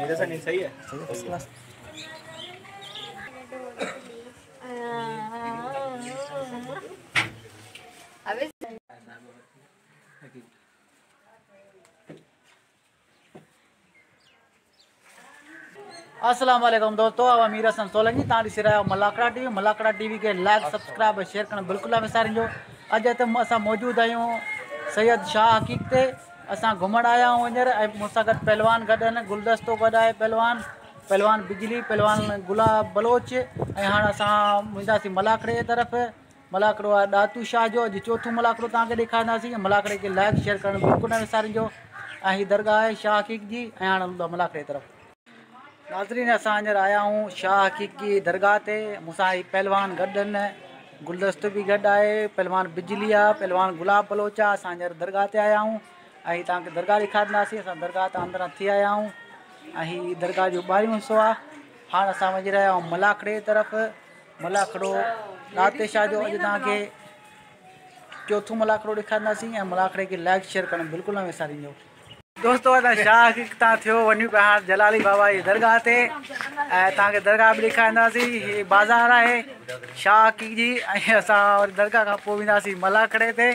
मेरे से नहीं सही है। First class. अस्सलाम वालेकुम दोस्तों, अब अमीर हसन सोलंकी तारी सिराया मलाकड़ा टीवी के लाइक सब्सक्राइब और शेयर करना बिल्कुल न विसारिजो। अज हिते असां मौजूद आहियूं सैयद शाह हकीक ते। असां घुमण आया आहियूं हींअर, ऐं मूंसां गॾु पहलवान गॾु आहिनि। गुलदस्तो गॾु आहे पहलवान बिजली, पहलवान गुलाब बलोच। ऐं हाणे असां वेंदासीं मलाकड़े जी तरफ़। मलाकड़ो आहे ॾातू शाह जो। अॼु चोथों मलाकड़ो तव्हांखे ॾेखारींदासीं। मलाकड़े खे लाइक शेयर करणु बिल्कुलु न विसारिजो। ऐं हीअ दरगाह आहे शाह हकीक जी। ऐं हाणे हलूं था मलाकड़े जी तरफ़। नाज़रीन, असां हींअर आया आहियूं शाह हकीक जी दरगाह ते। मूंसां ही पहलवान गॾु आहिनि, गुलदस्तो बि गॾु आहे, पहलवान बिजली आहे, पहलवान गुलाब बलोच आहे। असां हींअर दरगाह ते आया आहियूं ऐं तव्हांखे दरगाह ॾेखारींदासीं। असां दरगाह तां अंदरां थी आया आहियूं ऐं हीअ दरगाह जो ॿाहिरियों हिसो आहे। हाणे असां वञी रहिया आहियूं मलाकड़े जी तरफ़। मलाकड़ो ॾाते शाह जो। अॼु तव्हांखे चोथों मलाकड़ो ॾेखारींदासीं ऐं मलाकड़े खे लाइक शेयर करणु बिल्कुलु न विसारिजो। दोस्तों, असां शाह हकीक तां थियो वञूं पिया हाणे जलाली बाबा जी दरगाह ते ऐं तव्हांखे दरगाह बि ॾेखारींदासीं। हीअ बाज़ार आहे शाह हकीक जी। ऐं असां वरी दरगाह खां पोइ वेंदासीं मलाकड़े ते।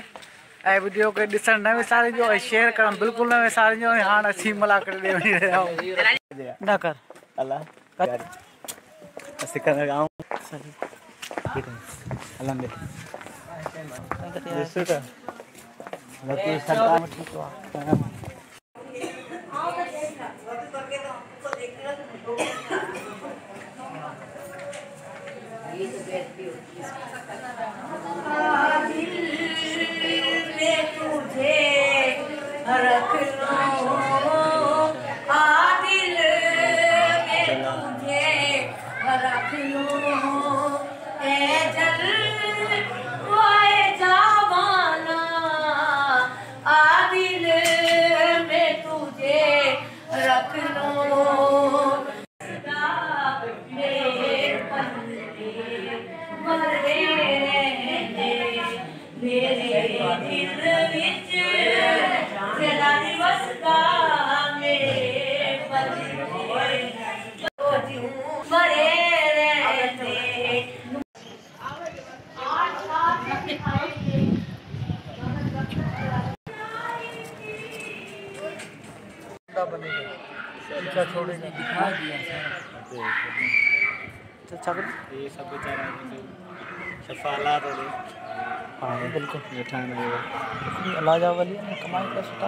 ऐं वीडियो खे ॾिसणु न विसारिजो ऐं शेयर करणु बिल्कुलु न विसारिजो। ऐं हाणे असीं मलाकड़े ते वञी रहिया आहियूं। न कर ये सब बेचारा सफालात हो रहे। हाँ बिल्कुल अल्लाह जा वली कमाई कर सुठा